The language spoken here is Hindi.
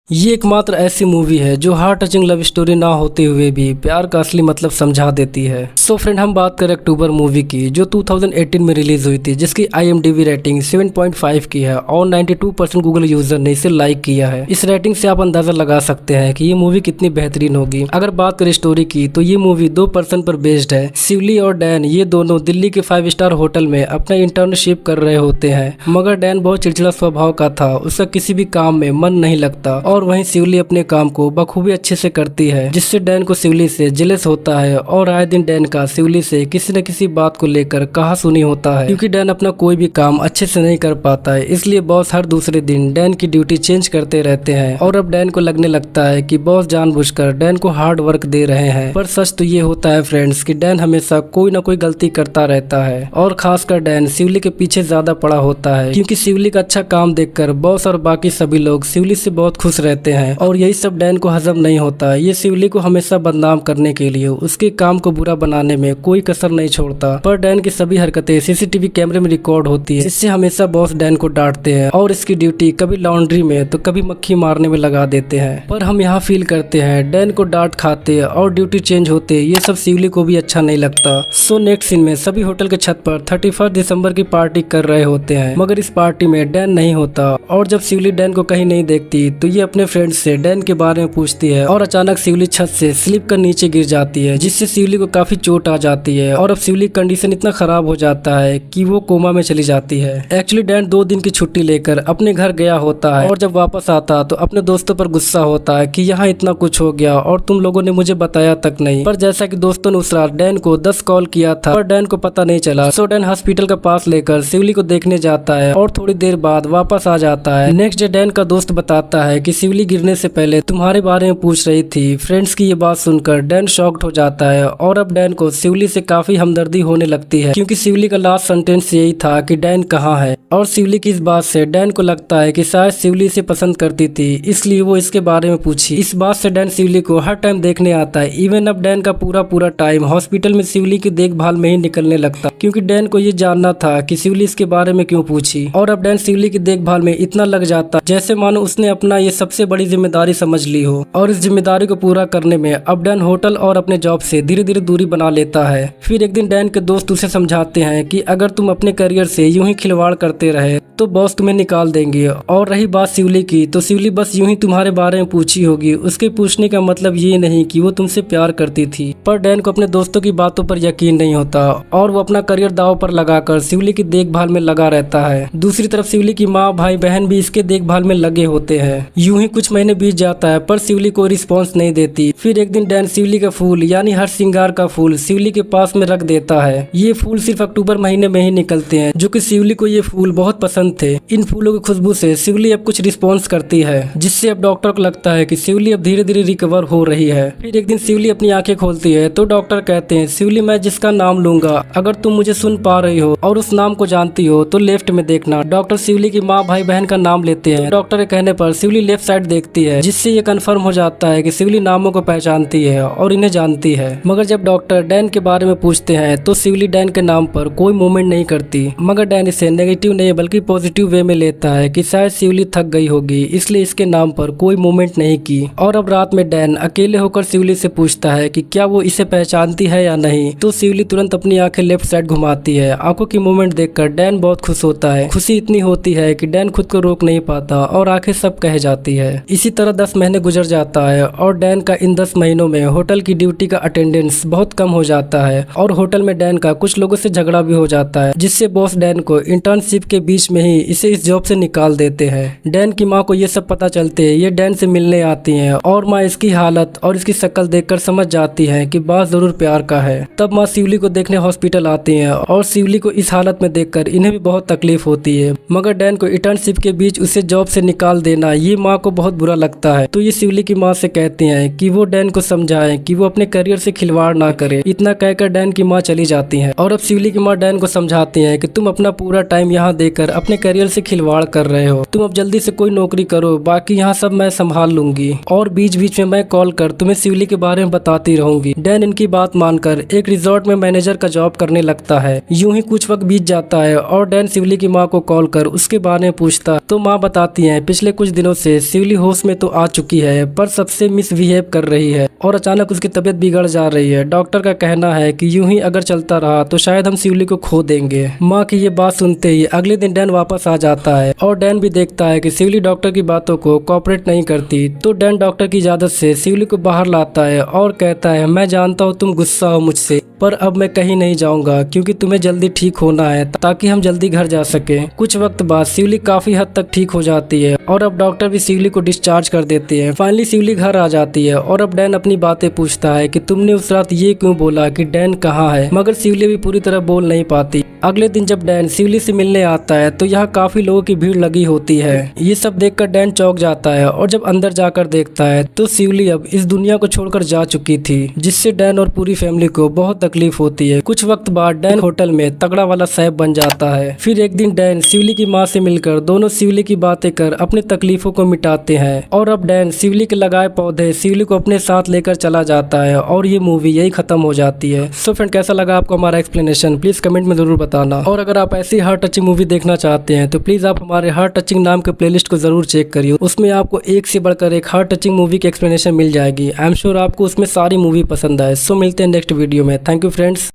ये एकमात्र ऐसी मूवी है जो हार्ट टचिंग लव स्टोरी ना होते हुए भी प्यार का असली मतलब समझा देती है। सो फ्रेंड, हम बात करें अक्टूबर मूवी की जो 2018 में रिलीज हुई थी, जिसकी IMDb रेटिंग 7.5 की है और 92% गूगल यूजर ने इसे लाइक किया है। इस रेटिंग से आप अंदाजा लगा सकते हैं कि ये मूवी कितनी बेहतरीन होगी। अगर बात करें स्टोरी की तो ये मूवी 2 पर्सन पर बेस्ड है। शिवली और डैन ये दोनों दिल्ली के 5 स्टार होटल में अपना इंटर्नशिप कर रहे होते हैं, मगर डैन बहुत चिड़चिड़ा स्वभाव का था, उसका किसी भी काम में मन नहीं लगता और वहीं शिवली अपने काम को बखूबी अच्छे से करती है, जिससे डैन को शिवली से जेलस होता है और आए दिन डैन का शिवली से किसी न किसी बात को लेकर कहा सुनी होता है, क्योंकि डैन अपना कोई भी काम अच्छे से नहीं कर पाता है। इसलिए बॉस हर दूसरे दिन डैन की ड्यूटी चेंज करते रहते हैं और अब डैन को लगने लगता है कि बॉस जानबूझकर डैन को हार्ड वर्क दे रहे हैं। पर सच तो ये होता है फ्रेंड्स कि डैन हमेशा कोई ना कोई गलती करता रहता है और खासकर डैन शिवली के पीछे ज्यादा पड़ा होता है, क्योंकि शिवली का अच्छा काम देखकर बॉस और बाकी सभी लोग शिवली से बहुत खुश रहते हैं और यही सब डैन को हजम नहीं होता। ये शिवली को हमेशा बदनाम करने के लिए उसके काम को बुरा बनाने में कोई कसर नहीं छोड़ता। पर डैन की सभी हरकतें CCTV कैमरे में रिकॉर्ड होती है, जिससे हमेशा बॉस डैन को डांटते हैं और इसकी ड्यूटी कभी लॉन्ड्री में तो कभी मक्खी मारने में लगा देते हैं। पर हम यहाँ फील करते हैं डैन को डांट खाते और ड्यूटी चेंज होते ये सब शिवली को भी अच्छा नहीं लगता। सो नेक्स्ट सीन में सभी होटल के छत पर 31 दिसंबर की पार्टी कर रहे होते हैं, मगर इस पार्टी में डैन नहीं होता और जब शिवली डैन को कहीं नहीं देखती तो ये अपने फ्रेंड से डैन के बारे में पूछती है और अचानक शिवली छत से स्लिप कर नीचे गिर जाती है, जिससे शिवली को काफी चोट आ जाती है और अब शिवली कंडीशन इतना खराब हो जाता है कि वो कोमा में चली जाती है। एक्चुअली डैन 2 दिन की छुट्टी लेकर अपने घर गया होता है और जब वापस आता तो अपने दोस्तों पर गुस्सा होता है कि यहाँ इतना कुछ हो गया और तुम लोगों ने मुझे बताया तक नहीं। पर जैसा कि दोस्तों ने उस रात डैन को 10 कॉल किया था पर डैन को पता नहीं चला। सो डैन हॉस्पिटल का पास लेकर शिवली को देखने जाता है और थोड़ी देर बाद वापस आ जाता है। नेक्स्ट डे डैन का दोस्त बताता है कि शिवली गिरने से पहले तुम्हारे बारे में पूछ रही थी। फ्रेंड्स की ये बात सुनकर डैन शॉक्ड हो जाता है और अब डैन को शिवली से काफी हमदर्दी होने लगती है, क्योंकि शिवली का लास्ट सेंटेंस यही था कि डैन कहाँ है। और शिवली की इस बात से डैन को लगता है कि शायद शिवली इसे पसंद करती थी, इसलिए वो इसके बारे में पूछी। इस बात से डैन शिवली को हर टाइम देखने आता है। इवन अब डैन का पूरा टाइम हॉस्पिटल में शिवली की देखभाल में ही निकलने लगता, क्योंकि डैन को ये जानना था कि शिवली इसके बारे में क्यों पूछी। और अब डैन शिवली की देखभाल में इतना लग जाता जैसे मानो उसने अपना ये सबसे बड़ी जिम्मेदारी समझ ली हो, और इस जिम्मेदारी को पूरा करने में अब डैन होटल और अपने जॉब से धीरे धीरे दूरी बना लेता है। फिर एक दिन डैन के दोस्त उसे समझाते हैं कि अगर तुम अपने करियर से यूं ही खिलवाड़ करते रहे तो बॉस तुम्हें निकाल देंगे। और रही बात शिवली की, तो शिवली बस यूं ही तुम्हारे बारे में पूछी होगी, उसके पूछने का मतलब ये नहीं कि वो तुमसे प्यार करती थी। पर डैन को अपने दोस्तों की बातों पर यकीन नहीं होता और वो अपना करियर दांव पर लगाकर शिवली की देखभाल में लगा रहता है। दूसरी तरफ शिवली की माँ भाई बहन भी इसके देखभाल में लगे होते हैं। यूं ही कुछ महीने बीत जाता है पर शिवली कोई रिस्पॉन्स नहीं देती। फिर एक दिन डैन शिवली का फूल यानी हर श्रृंगार का फूल शिवली के पास में रख देता है। ये फूल सिर्फ अक्टूबर महीने में ही निकलते हैं, जो कि शिवली को ये फूल बहुत पसंद थे। इन फूलों की खुशबू से शिवली अब कुछ रिस्पॉन्स करती है, जिससे अब डॉक्टर को लगता है कि शिवली अब धीरे धीरे रिकवर हो रही है। फिर एक दिन शिवली अपनी आंखें खोलती है तो डॉक्टर कहते हैं, शिवली मैं जिसका नाम लूंगा अगर तुम मुझे सुन पा रही हो और उस नाम को जानती हो तो लेफ्ट में देखना। डॉक्टर शिवली की माँ भाई बहन का नाम लेते हैं। डॉक्टर के कहने पर शिवली लेफ्ट साइड देखती है, जिससे ये कंफर्म हो जाता है कि शिवली नामों को पहचानती है और इन्हें जानती है। मगर जब डॉक्टर डैन के बारे में पूछते हैं तो शिवली डैन के नाम पर कोई मूवमेंट नहीं करती, मगर डैन इसे नेगेटिव नहीं बल्कि पॉजिटिव वे में लेता है कि शायद शिवली थक गई होगी, इसलिए इसके नाम पर कोई मूवमेंट नहीं की। और अब रात में डैन अकेले होकर शिवली से पूछता है कि क्या वो इसे पहचानती है या नहीं, तो शिवली तुरंत अपनी आंखें लेफ्ट साइड घुमाती है। आंखों की मूवमेंट देखकर डैन बहुत खुश होता है। खुशी इतनी होती है कि डैन खुद को रोक नहीं पाता और आंखें सब कह जाती है। इसी तरह 10 महीने गुजर जाता है और डैन का इन 10 महीनों में होटल की ड्यूटी का अटेंडेंस बहुत कम हो जाता है और होटल में डैन का कुछ लोगों से झगड़ा भी हो जाता है, जिससे बॉस डैन को इंटर्नशिप के बीच में ही इसे इस जॉब से निकाल देते हैं। डैन की माँ को ये सब पता चलते है ये डैन से मिलने आती हैं और माँ इसकी हालत और इसकी शक्ल देखकर समझ जाती है कि बात जरूर प्यार का है। तब माँ शिवली को देखने हॉस्पिटल आती हैं और शिवली को इस हालत में देखकर इन्हें भी बहुत तकलीफ होती है, मगर डैन को इंटर्नशिप के बीच उसे जॉब से निकाल देना ये माँ को बहुत बुरा लगता है। तो ये शिवली की माँ से कहते हैं कि वो डैन को समझाएं कि वो अपने करियर से खिलवाड़ ना करे। इतना कहकर डैन की माँ चली जाती है और अब शिवली की माँ डैन को समझाती है कि तुम अपना पूरा टाइम यहाँ देकर अपने करियर से खिलवाड़ कर रहे हो, तुम अब जल्दी से कोई नौकरी करो, बाकी यहाँ सब मैं संभाल लूंगी और बीच बीच में मैं कॉल कर तुम्हें शिवली के बारे में बताती रहूंगी। डैन इनकी बात मानकर एक रिजॉर्ट में मैनेजर का जॉब करने लगता है। यूं ही कुछ वक्त बीत जाता है और डैन शिवली की माँ को कॉल कर उसके बारे में पूछता तो माँ बताती है पिछले कुछ दिनों से शिवली होश में तो आ चुकी है पर सबसे मिसबिहेव कर रही है और अचानक उसकी तबीयत बिगड़ जा रही है। डॉक्टर का कहना है कि यूं ही अगर चलता रहा तो शायद हम शिवली को खो देंगे। माँ की ये बात सुनते ही अगले दिन डैन वापस आ जाता है और डैन भी देखता है कि शिवली डॉक्टर की बातों को कोऑपरेट नहीं करती। तो डैन डॉक्टर की इजाजत से शिवली को बाहर लाता है और कहता है, मैं जानता हूँ तुम गुस्सा हो मुझसे, पर अब मैं कहीं नहीं जाऊंगा क्योंकि तुम्हें जल्दी ठीक होना है ताकि हम जल्दी घर जा सके। कुछ वक्त बाद शिवली काफी हद तक ठीक हो जाती है और अब डॉक्टर भी शिवली को डिस्चार्ज कर देते हैं। फाइनली शिवली घर आ जाती है और अब डैन अपनी बातें पूछता है कि तुमने उस रात ये क्यों बोला कि डैन कहाँ है, मगर शिवली भी पूरी तरह बोल नहीं पाती। अगले दिन जब डैन शिवली से मिलने आता है तो यहाँ काफी लोगों की भीड़ लगी होती है। ये सब देखकर डैन चौंक जाता है और जब अंदर जाकर देखता है तो शिवली अब इस दुनिया को छोड़कर जा चुकी थी, जिससे डैन और पूरी फैमिली को बहुत तकलीफ होती है। कुछ वक्त बाद डैन होटल में तगड़ा वाला साहब बन जाता है। फिर एक दिन डैन शिवली की माँ से मिलकर दोनों शिवली की बातें कर अपनी तकलीफों को मिटाते हैं और अब डैन शिवली के लगाए पौधे शिवली को अपने साथ लेकर चला जाता है और ये मूवी यही खत्म हो जाती है। सो फ्रेंड, कैसा लगा आपको हमारा एक्सप्लेनेशन, प्लीज कमेंट में जरूर बताना। और अगर आप ऐसी हार्ट टचिंग मूवी देखना चाहते हैं तो प्लीज आप हमारे हार्ट टचिंग नाम के प्लेलिस्ट को जरूर चेक करिए। उसमें आपको एक से बढ़कर एक हार्ट टचिंग मूवी की एक्सप्लेनेशन मिल जाएगी। आई एम श्योर आपको उसमें सारी मूवी पसंद आए। सो मिलते हैं नेक्स्ट वीडियो में। Thank you friends.